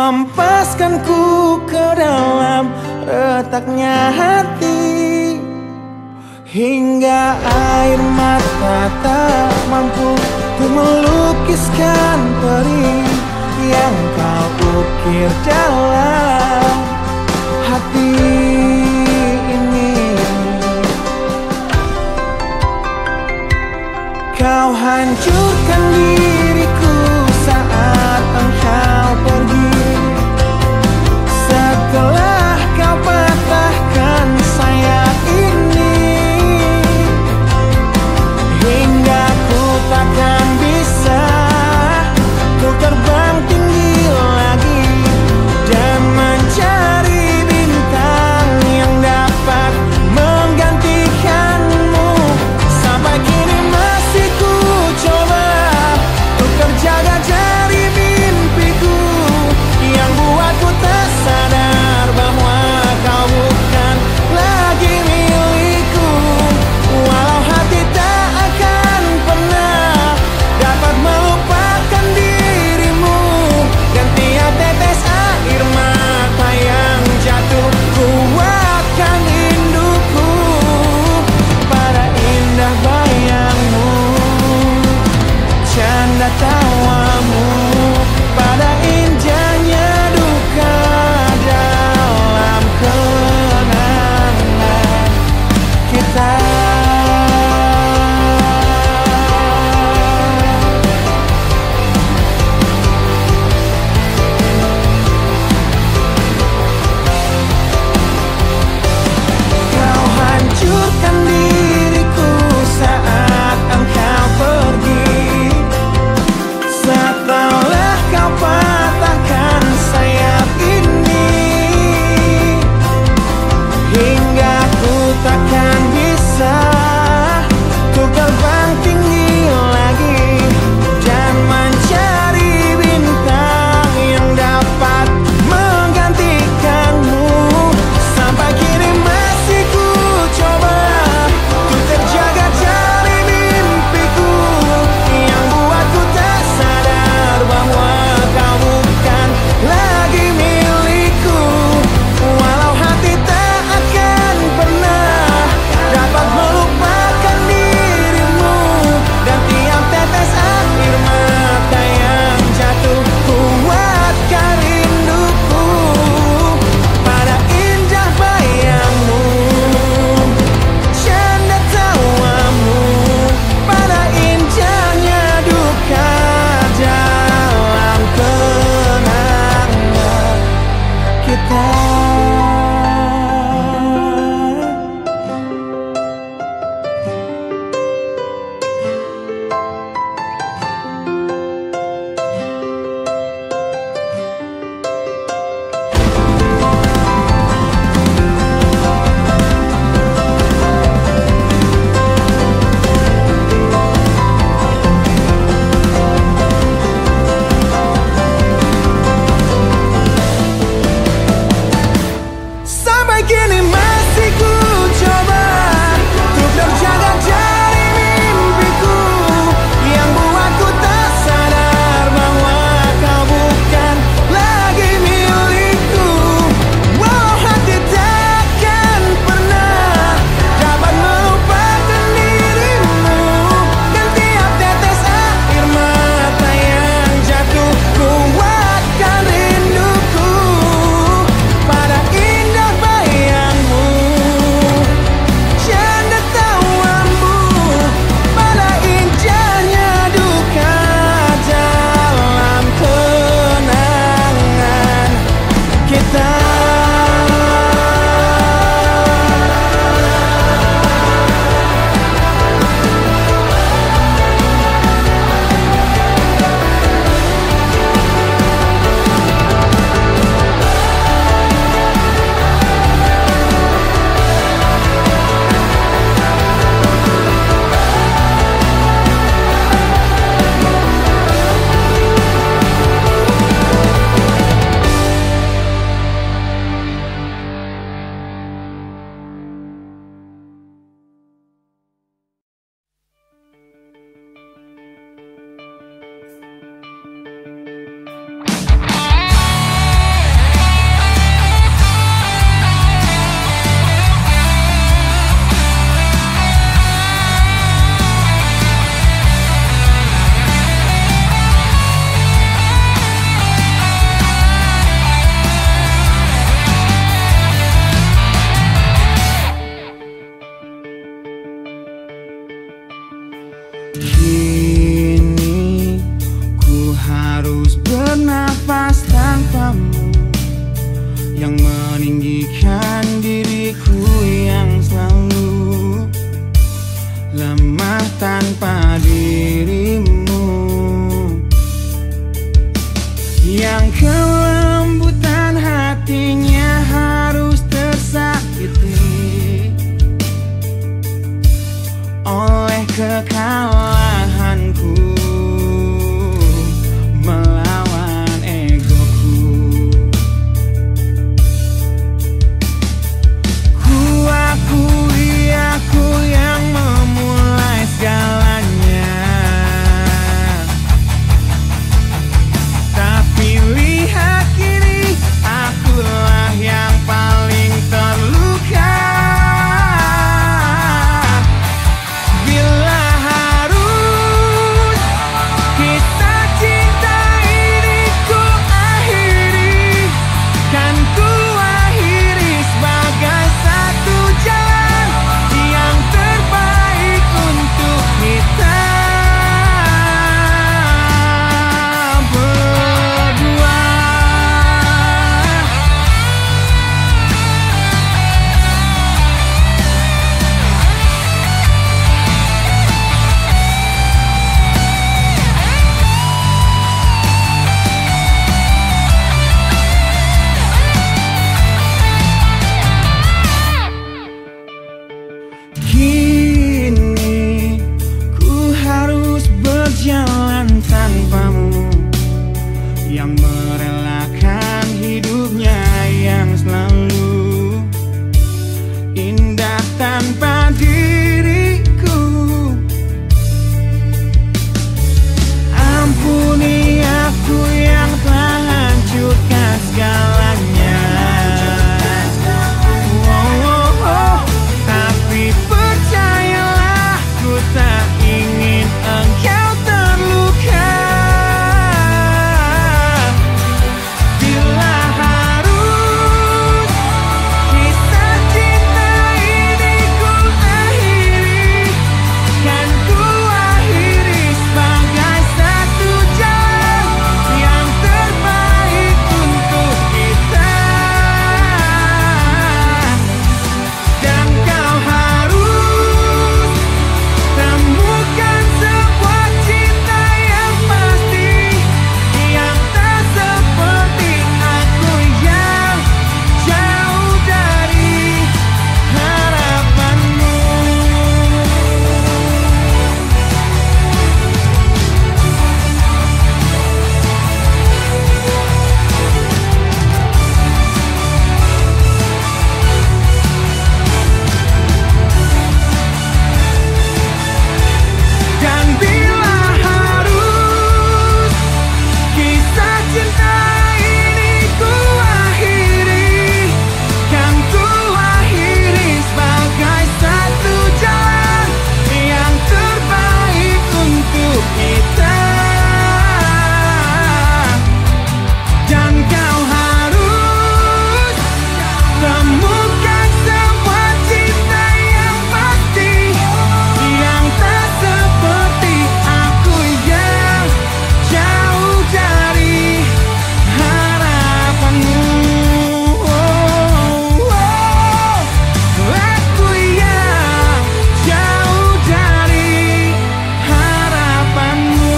hempaskanku ke dalam retaknya hati, hingga air mata tak mampu untuk melukiskan perih yang kau ukir dalam hati ini. Kau hancurkan diriku saat engkau pergi, setelah kau patahkan sayap ini, hingga ku takkan bisa untuk terbang tinggi lagi dan yang meninggikan diriku yang selalu lemah tanpa dirimu, yang kelembutan hatinya harus tersakiti oleh kekalahanku melawan egoku. Ku akui aku yang memulai segalanya, tapi lihat kini akulah yang paling terluka. Bila harus kisah cinta ini ku akhiri, kan ku akhiri sebagai satu jalan yang terbaik untuk kita berdua. Kini ku harus berjalan tanpamu, yang merelakan hidupnya yang selalu indah tanpa diriku. Ampuni aku yang telah hancurkan segalanya. Tapi percayalah, ku tak ingin engkau terluka. Bila harus kisah cinta ini ku akhiri, kan ku akhiri sebagai satu jalan yang terbaik untuk kita. Dan kau harus temukan sebuah cinta yang pasti, yang tak seperti aku yang jauh dari harapanmu. Dan bila harus kisah cinta ini ku akhiri, kan ku akhiri sebagai satu jalan yang terbaik untuk kita. Dan kau harus temukan sebuah cinta yang pasti, yang tak seperti aku yang jauh dari harapanmu. Aku yang jauh dari harapanmu.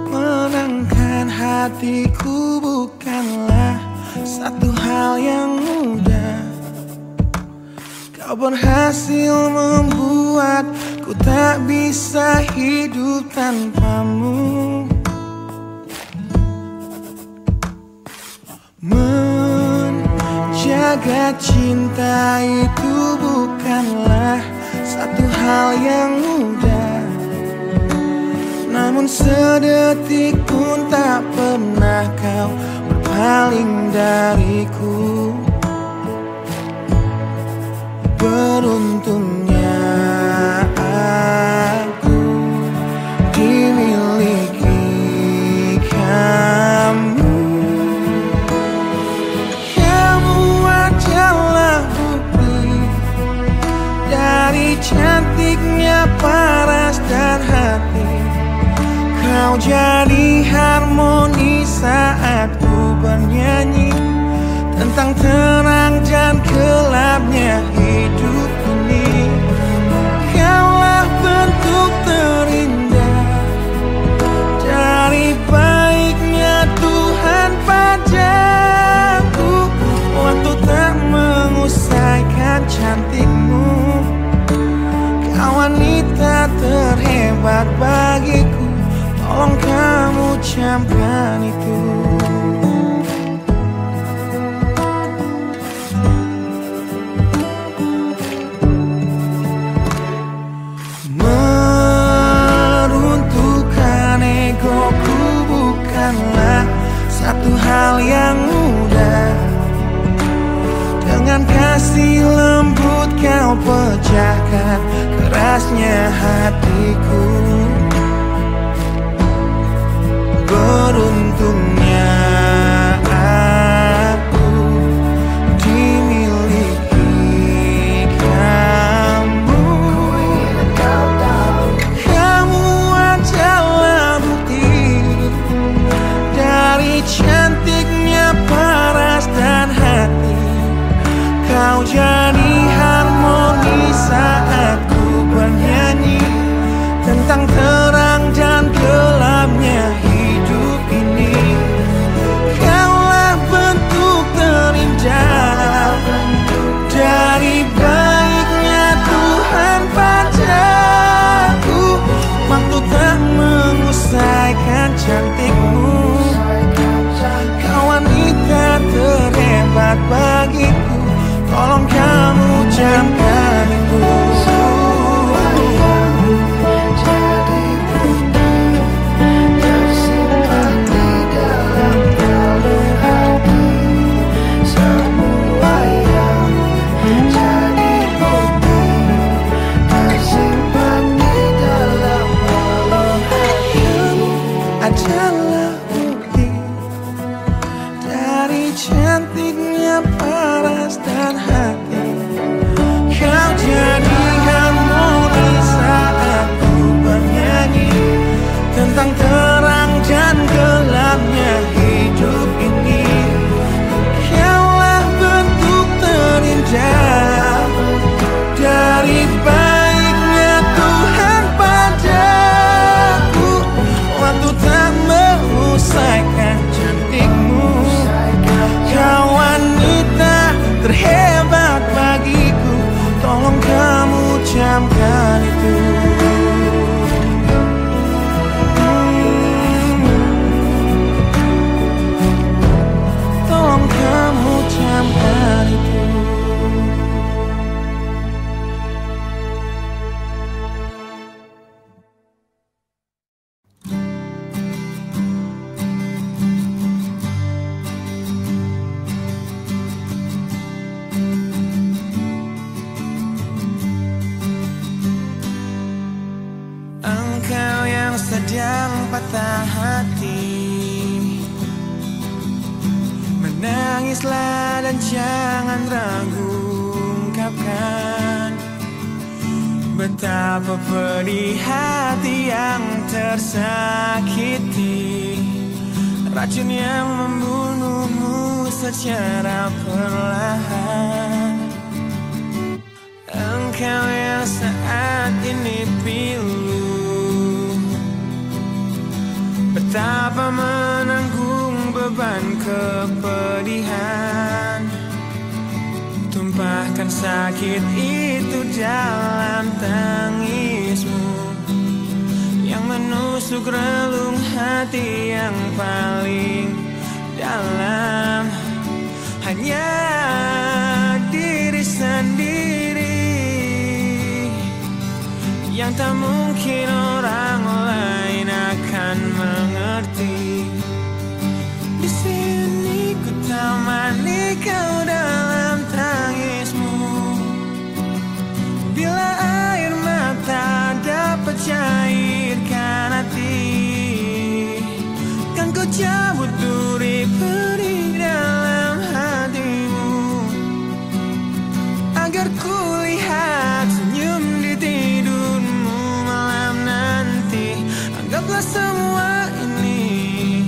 Menenangkan hatiku bukanlah satu hal yang mudah. Kau berhasil membuatku Ku tak bisa hidup tanpamu. Menjaga cinta itu bukanlah satu hal yang mudah, namun sedetik pun tak pernah kau berpaling dariku. Beruntungnya aku dimiliki kamu. Kamu adalah bukti dari cantiknya paras dan hati. Kau jadi harmoni saat ku bernyanyi tentang terang dan gelapnya hidup ini. Kaulah bentuk terindah dari baiknya Tuhan padaku. Waktu tak mengusaikan cantikmu. Kau wanita terhebat bagiku. Tolong kamu camkan itu. Meruntuhkan egoku bukanlah satu hal yang mudah. Dengan kasih lembut kau pecahkan kerasnya hatiku. Beruntungnya aku dimiliki kamu. Kamu adalah bukti dari cantiknya paras dan hati. Kau jadi harmoni saat ku bernyanyi tentang terang dan gelapnya hidup ini. Kaulah bentuk terindah dari baiknya Tuhan padaku. Waktu tak mengusaikan cantikmu. Kau wanita terhebat bagiku. Tolong kamu camkan itu. Adalah bukti dari cantiknya paras dan hati. Kau jadi harmoni saat ku bernyanyi tentang terang dan gelapnya hidup ini. Kaulah bentuk terindah dari baiknya Tuhan padaku. Waktu tak mengusaikan cantikmu. Kau wanita terhebat bagiku. Tolong kamu camkan itu. Tolong kamu camkan itu. Engkau yang sedang patah hati, menangislah dan jangan ragu ungkapkan betapa pedih hati yang tersakiti. Racun yang membunuhmu secara perlahan. Engkau yang saat ini pilu, betapa menanggung beban kepedihan. Tumpahkan sakit itu dalam tangismu. menusuk relung hati yang paling dalam. Hanya diri sendiri yang tak mungkin orang lain akan mengerti. Di sini ku temani kau dalam tangismu. Bila air mata dapat cairkan hati, kan ku cabut duri perih dalam hatimu, agar ku lihat senyum di tidurmu malam nanti. Anggaplah semua ini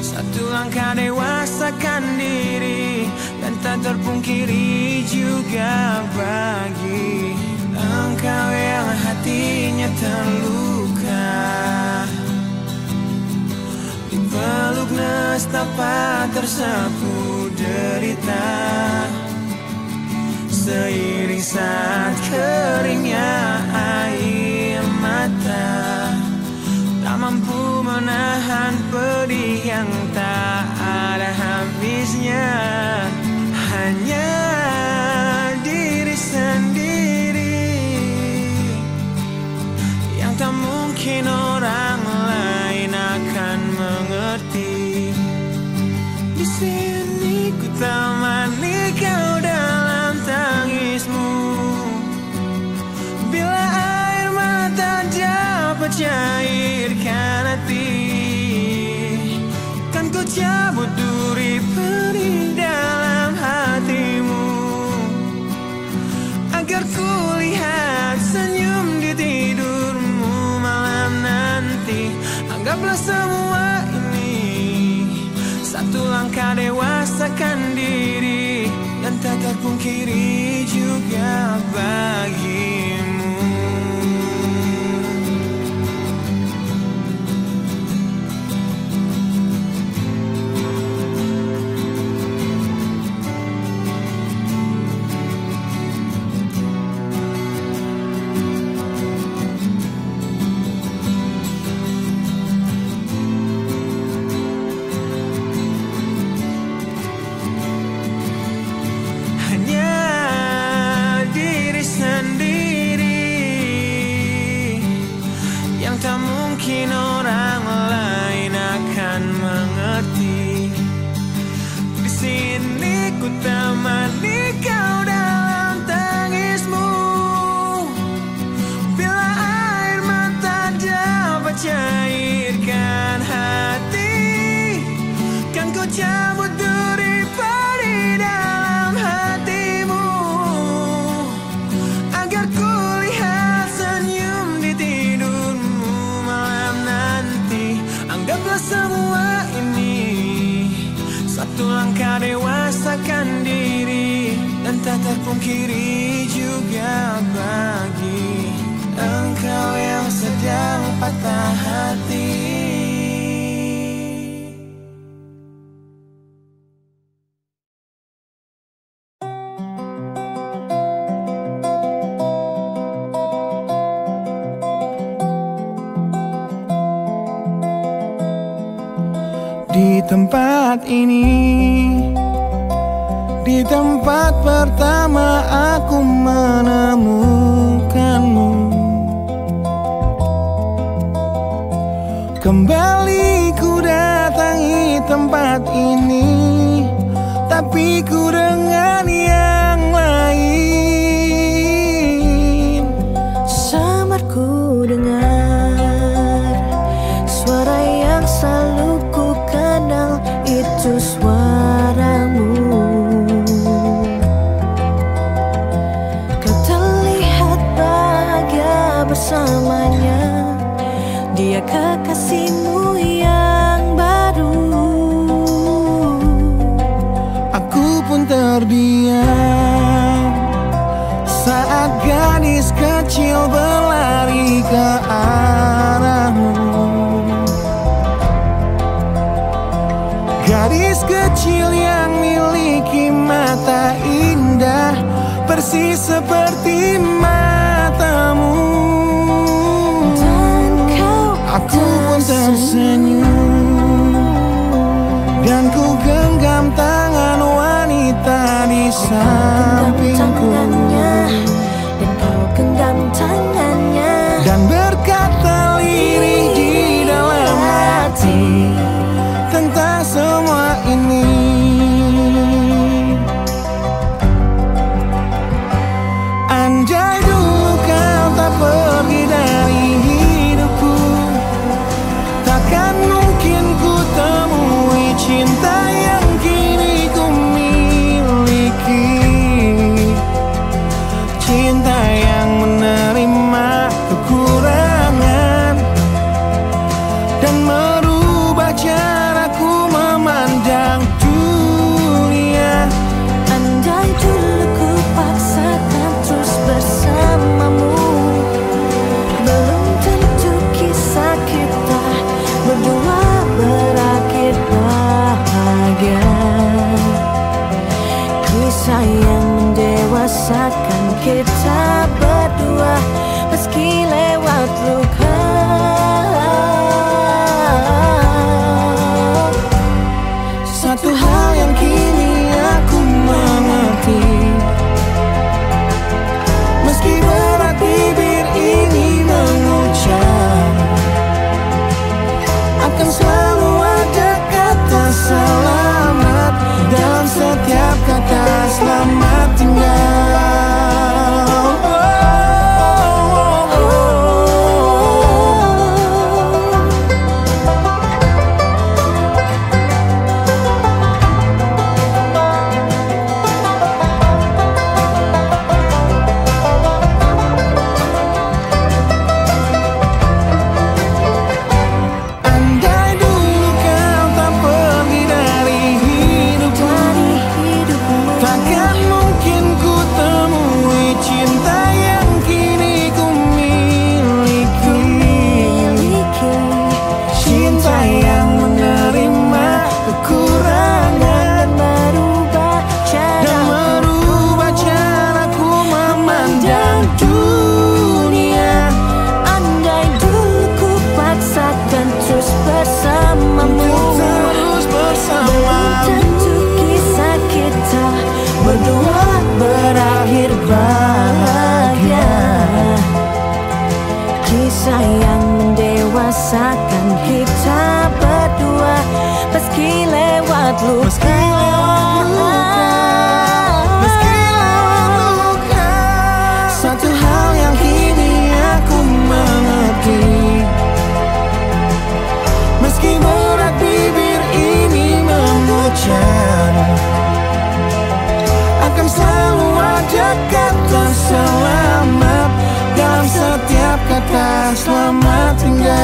satu langkah dewasakan diri, dan tak terpungkiri juga bagi engkau yang hatinya terluka. Dipeluk nestapa tersapu derita, seiring saat keringnya air mata, tak mampu menahan pedih yang tak ada habisnya. Hanya diri sendiri yang tak mungkin orang lain akan mengerti. Di sini ku temani kau dalam tangismu. Bila air mata dapat cairkan hati, kan ku cabut duri perih dalam hatimu, agar ku lihat senyum di tidurmu malam nanti. Anggaplah semua ini satu langkah dewasakan diri, dan tak terpungkiri juga bagimu. Mungkin orang lain akan mengerti. Di sini ku temani kau dalam tangismu. Bila air mata dapat cairkan hati, kan ku cabut duri perih dalam hatimu, agar ku lihat senyum di tidurmu malam nanti. Anggaplah semua ini satu langkah dewasakan diri, dan tak terpungkiri juga bagi engkau yang sedang patah hati. Di tempat ini, di tempat pertama aku menemukanmu, kembali ku datangi tempat ini, tapi ku dengan yang lain. Samar ku dengar suara yang selalu ku kenal, itu suaramu. Kau terlihat bahagia bersamanya, dia kekasihmu yang baru. Aku pun terdiam saat gadis kecil berlari ke arahmu. Gadis kecil yang miliki mata indah, persis seperti matamu. Dan kau Aku tersenyum, dan ku genggam tangan wanita di sampingku. Dan kau genggam tangannya, dan berkata lirih di dalam hati tentang semua ini. Andai dulu kau tak pergi dari hidupku, takkan mungkin ku temui cinta yang kini ku miliki. Cinta yang menerima kekurangan dan merubah caraku memandang dunia. andai dulu ku paksakan terus bersamamu, belum tentu kisah kita berdua berakhir bahagia. Kisah yang mendewasakan kita berdua meski lewat luka. Satu hal yang kini aku mengerti, meski berat bibir ini mengucap, akan selalu ada kata selamat dalam setiap kata selamat tinggal. Andai dulu kau tak pergi dari hidupku, takkan mungkin ku temui cinta yang kini ku miliki. Cinta yang menerima kekurangan dan merubah caraku memandang dunia. Andai dulu ku paksakan terus bersamamu, Terus bersama, belum tentu kisah kita berdua berakhir bahagia. Kisah yang mendewasakan kita berdua meski lewat luka. meski luka. Satu hal yang kini aku mengerti, meski berat bibir ini mengucap, akan selalu ada kata selamat dalam setiap kata selamat tinggal.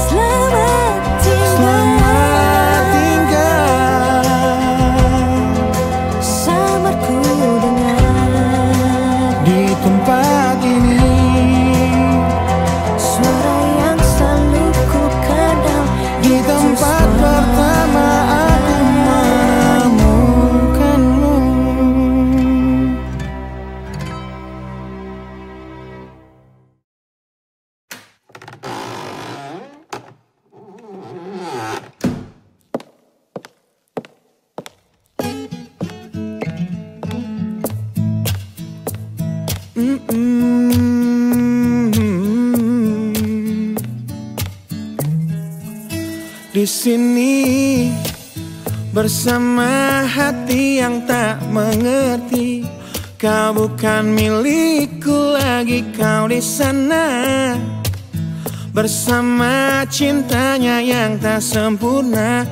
Selamat tinggal, Selamat tinggal. sabarku dengar Di tempat ini, suara yang selalu ku kenal. di tempat pertama aku menemukanmu. Di sini bersama hati yang tak mengerti, kau bukan milikku lagi, kau di sana bersama cintanya yang tak sempurna.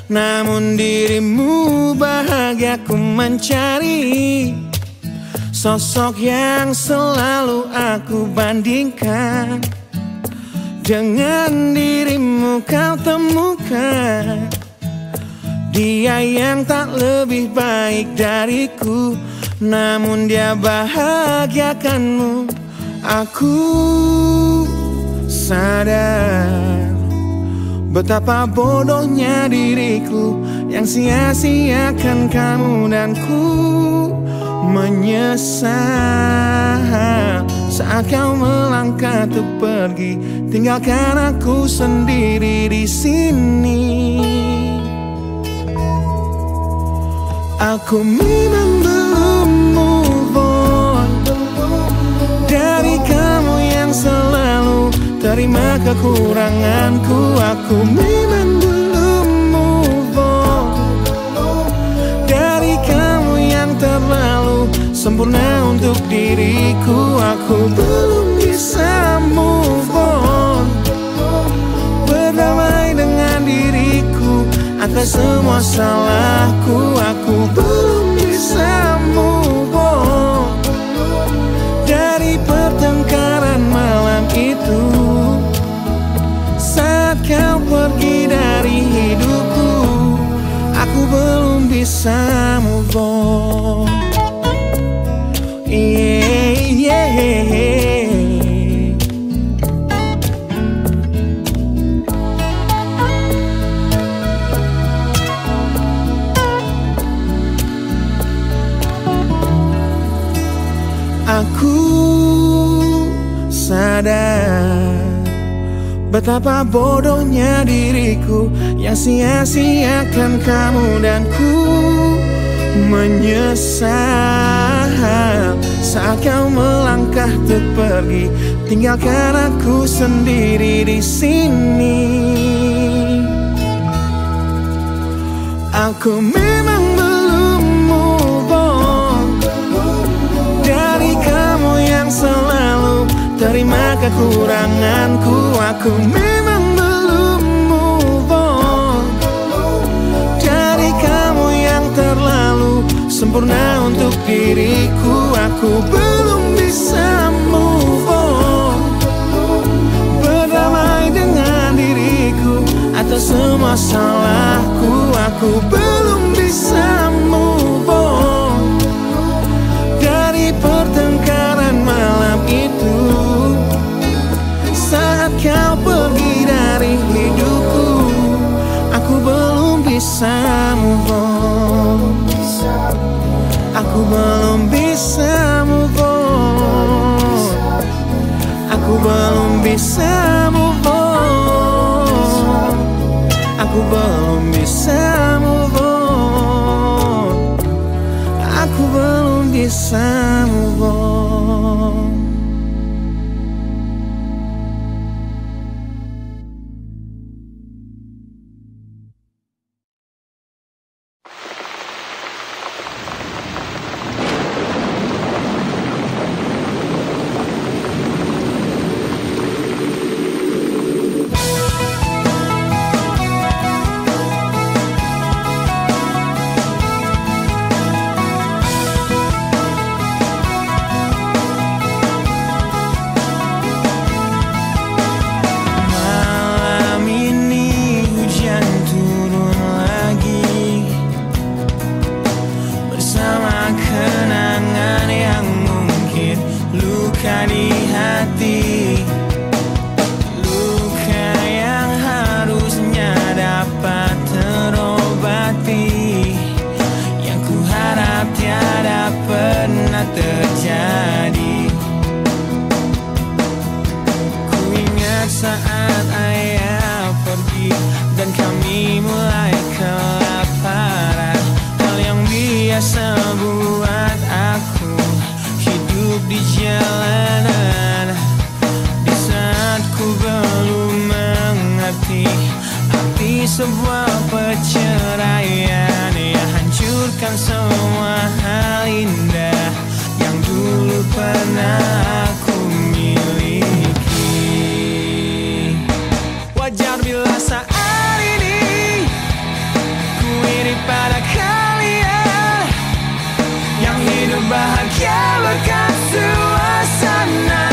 Namun dirimu bahagia ku mencari, sosok yang selalu aku bandingkan. Dengan dirimu kau temukan dia yang tak lebih baik dariku, namun dia bahagiakanmu. Aku sadar betapa bodohnya diriku yang sia-siakan kamu, dan ku menyesal saat kau melangkah untuk pergi, tinggalkan aku sendiri di sini. Aku memang belum move on dari kamu yang selalu terima kekuranganku. Aku memang belum move on dari kamu yang terlalu sempurna untuk diriku. Aku belum bisa move on, berdamai dengan diriku atas semua salahku. Aku belum bisa move on dari pertengkaran malam itu saat kau pergi dari hidupku. Aku belum bisa move on. Aku sadar betapa bodohnya diriku yang sia-siakan kamu, dan ku menyesal saat kau melangkah untuk pergi, tinggalkan aku sendiri di sini. Aku memang belum move on dari kamu yang selalu terima kekuranganku. Aku memang belum move on dari kamu yang terlalu sempurna untuk diriku. Aku belum bisa move on, berdamai dengan diriku atas semua salahku. Aku belum bisa move on dari pertengkaran malam itu saat kau pergi dari hidupku. Aku belum bisa move on. Aku belum bisa move on. Aku belum bisa move on. Aku belum bisa move on. Aku belum bisa move on. Saat ayah pergi dan kami mulai kelaparan, hal yang biasa buat aku hidup di jalanan. Di saat ku belum mengerti arti sebuah perceraian yang hancurkan semua hal indah yang dulu pernah aku miliki. Wajar bila saat ini ku iri pada kalian yang hidup bahagia berkat suasana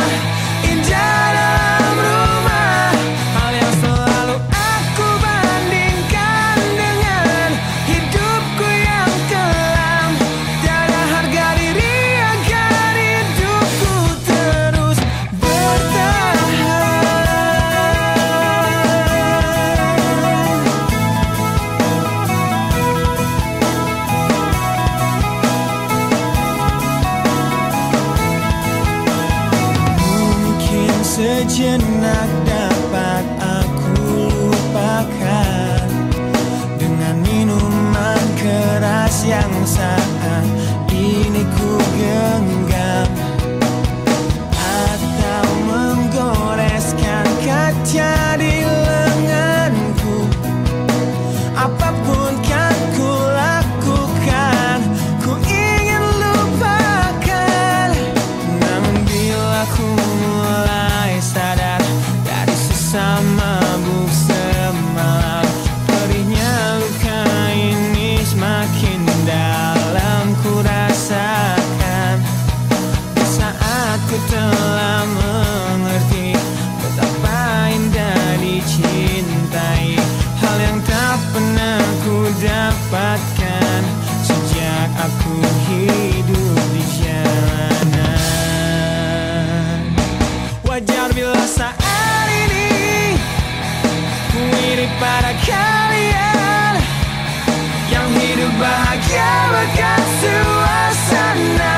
indah dalam rumah. Hal yang selalu aku bandingkan dengan hidupku yang kelam. Tiada harga diri agar hidupku tenang. sejenak dapat aku lupakan dengan minuman keras yang saat ini ku genggam, atau menggoreskan kaca di lenganku. Apapun kan ku lakukan, ku ingin lupakan. Namun bila ku mulai sadar dari sesama mabuk semalam, perihnya luka ini semakin dalam ku rasakan. Saat ku telah mengerti betapa indah dicintai, hal yang tak pernah ku dapatkan sejak aku hidup di jalanan. Wajar bila saat ini ku iri pada kalian yang hidup bahagia bahkan suasana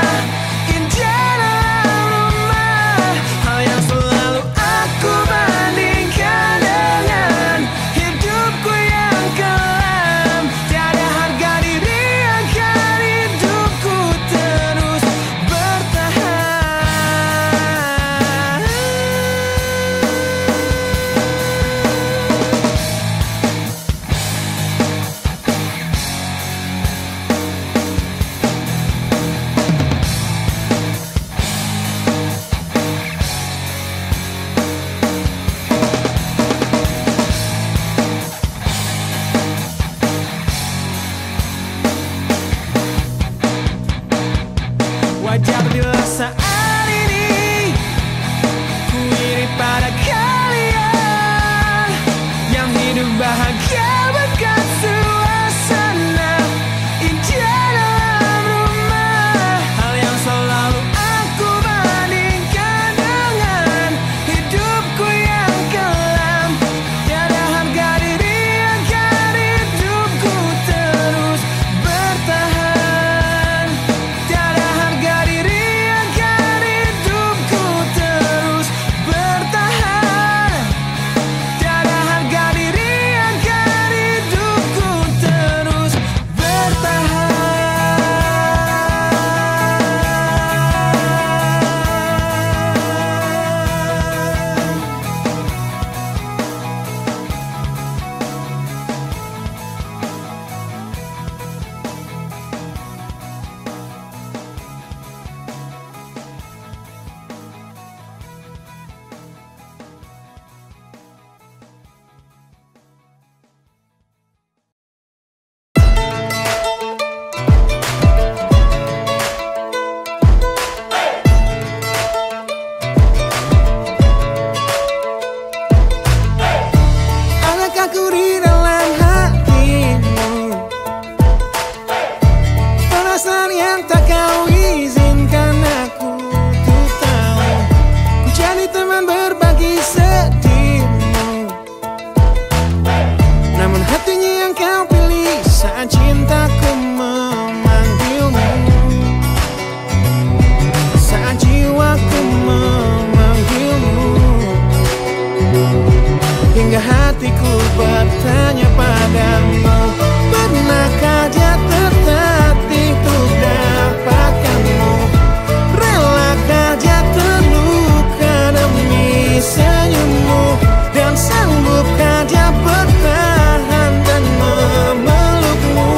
indah dalam rumah. Hal yang selalu aku bandingkan dengan hidupku yang kelam. Tiada harga diri agar hidupku terus bertahan. Wajar bila saat ini ku iri pada kalian yang hidup bahagia bahkan suasana indah dalam rumah. Hal yang selalu aku bandingkan dengan hidupku yang kelam. Tiada harga diri agar hidupku terus bertahan. Tiada harga diri agar hidupku terus bertahan. Tiada harga diri agar hidupku terus bertahan. Adakah ku di dalam hatimu perasaan yang tak kau izinkan aku tuh tahu? Ku jadi teman berbagi sedihmu, namun hatinya yang kau pilih saat cintaku memanggilmu, saat jiwaku memanggilmu. Hingga hatiku bertanya padamu, pernahkah dia tertatih untuk dapatkanmu? Relakah dia terluka demi senyummu? Dan sanggupkah dia bertahan dan memelukmu?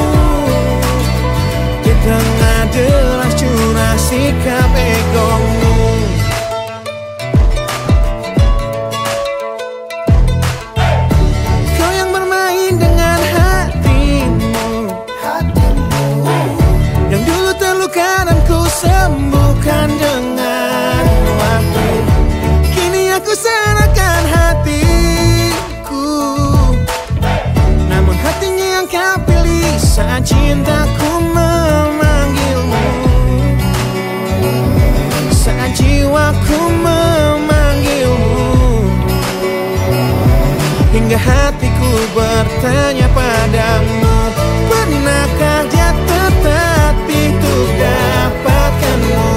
Di tengah deras curah sikap egomu. Kau yang bermain dengan hatimu, yang dulu terluka dan ku sembuhkan dengan waktu. Kini aku serahkan hatiku, namun hatinya yang kau pilih saat cintaku memanggilmu, saat jiwaku memanggilmu. Hingga hatiku bertanya padamu, pernahkah dia tertatih untuk dapatkanmu?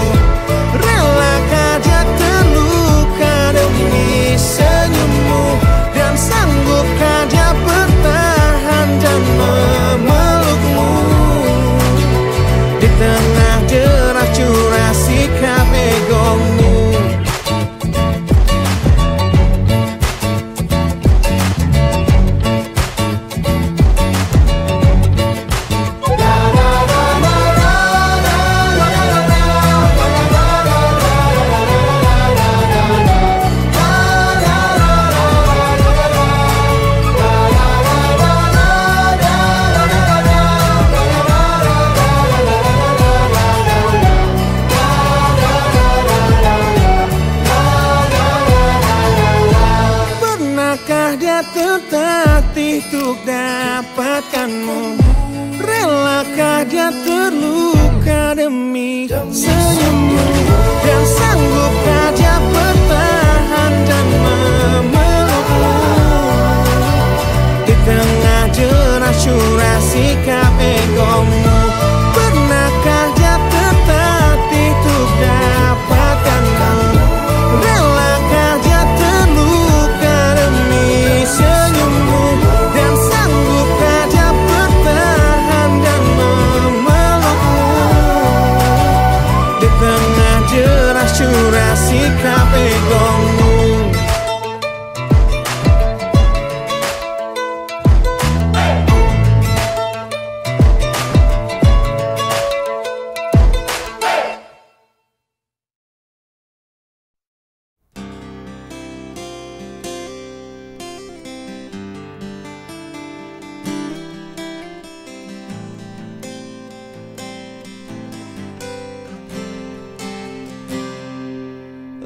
Relakah dia terluka demi dia tertatih untuk dapatkanmu? Relakah dia terluka demi senyummu? Dan sanggupkah dia bertahan dan memelukmu? Di tengah jerat syurah sikap egomu, pernahkah dia tertatih untuk dapatkanmu? Relakah dia terluka demi senyummu? Dan sanggupkah dia bertahan dan memelukmu? Di tengah jerat syurah sikap egomu.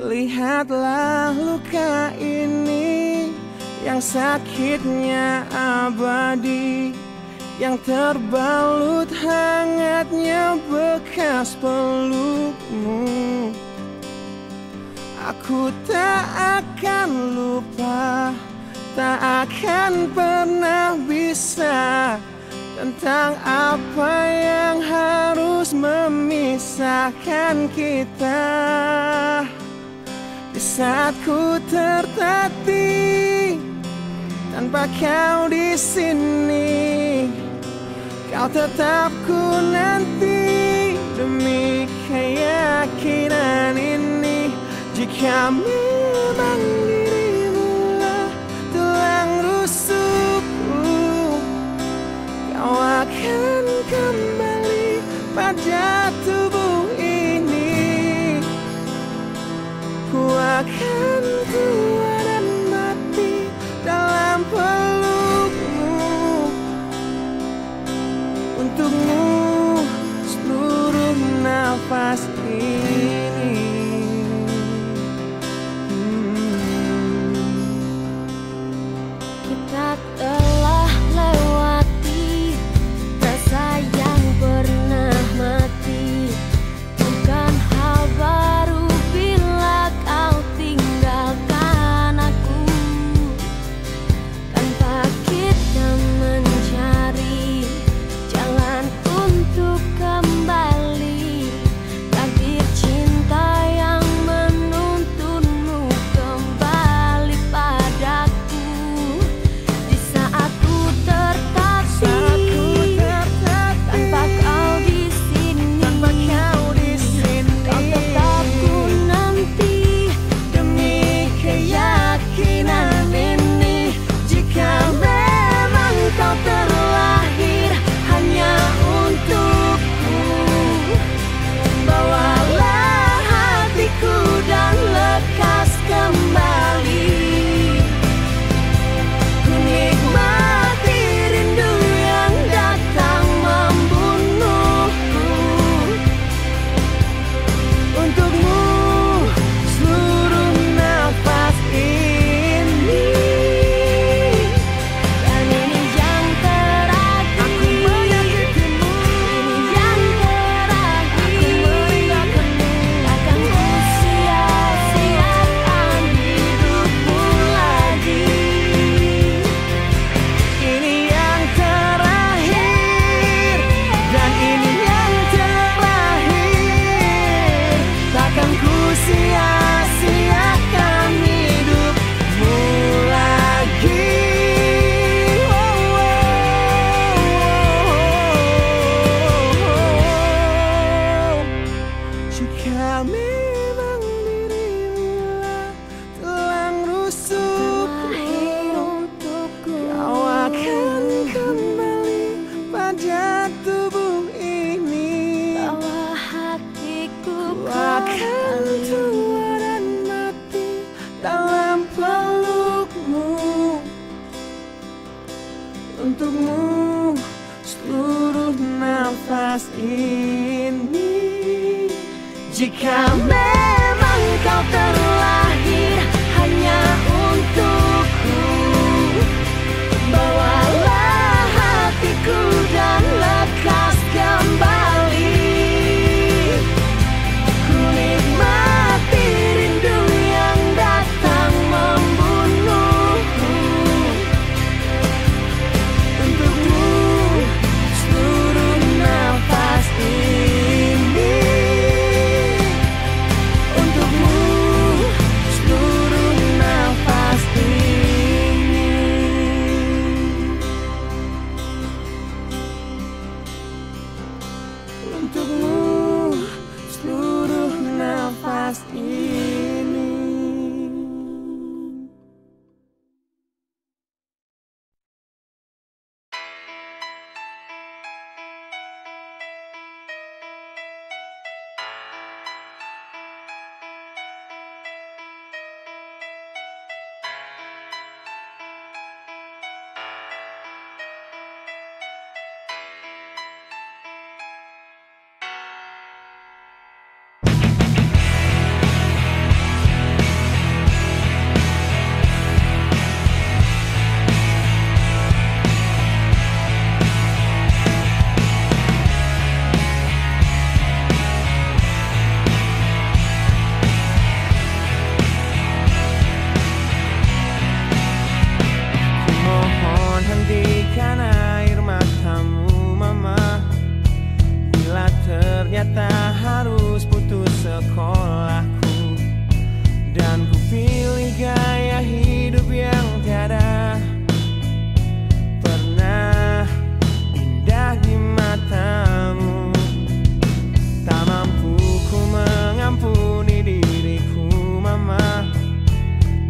Lihatlah luka ini yang sakitnya abadi, yang terbalut hangatnya bekas pelukmu. Aku tak akan lupa, tak akan pernah bisa tentang apa yang harus memisahkan kita. Di saat ku tertatih tanpa kau di sini, kau tetap ku nanti demi keyakinan ini. Jika memang dirimu lah tulang rusukku, kau akan kembali pada tubuh ini. Ku akan tua dan mati dalam pelukmu. Untukmu seluruh nafas ini. ternyata harus putus sekolahku. Dan ku pilih gaya hidup yang tiada pernah indah di matamu. Tak mampu ku mengampuni diriku, mama,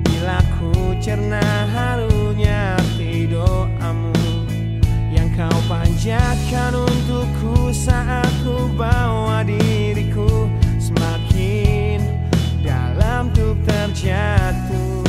bila ku cerna harunya arti doamu yang kau panjatkan untukku saat ku bawa diriku semakin dalam untuk terjatuh.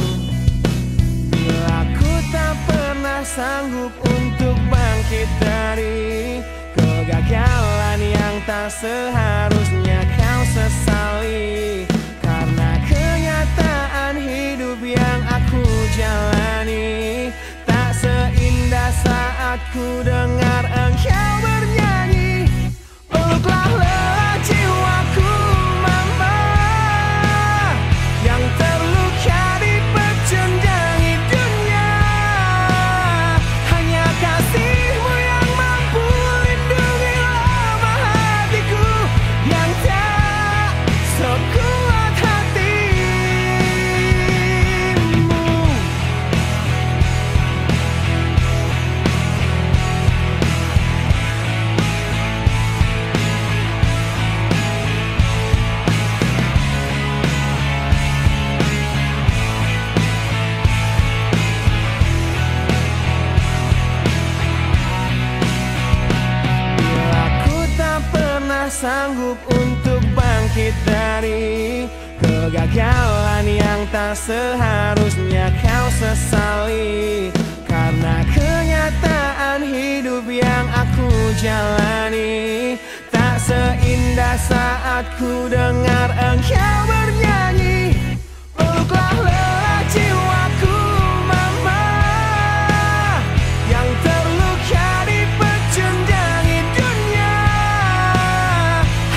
Bila ku tak pernah sanggup untuk bangkit dari kegagalan yang tak seharusnya kau sesali, karena kenyataan hidup yang aku jalani tak seindah saat ku dengar engkau bernyanyi. Peluklah lelah jiwaku, mama, yang terluka dipecundangi dunia. Hanya kasihmu yang mampu lindungi lemah hatiku yang tak sekuat hatimu. Sanggup untuk bangkit dari kegagalan yang tak seharusnya kau sesali, karena kenyataan hidup yang aku jalani tak seindah saat ku dengar engkau bernyanyi. Peluklah lelah jiwaku, mama, yang terluka dipecundangi dunia.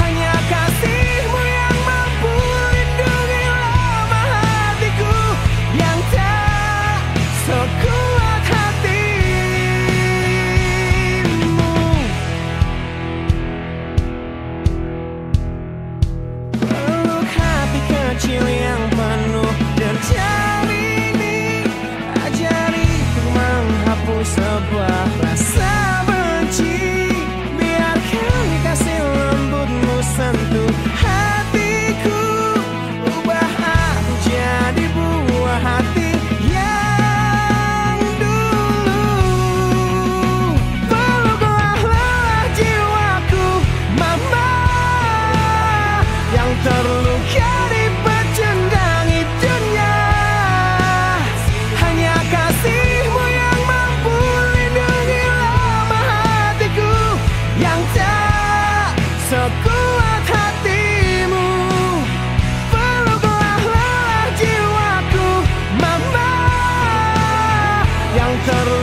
Hanya kasihmu yang mampu lindungi lemah hatiku yang tak sekuat hatimu. Peluk hati kecil yang penuh derjal ini, ajariku menghapus sebuah rasa benci. Biarkan kasih lembutmu sentuh hatiku, ubah aku jadi buah hati yang dulu. Peluklah lelah jiwaku, mama, yang terluka dipecundangi dunia. Hanya kasihmu yang mampu lindungi lemah hatiku yang tak sekuat hatimu. Peluklah lelah jiwaku, mama, yang terluka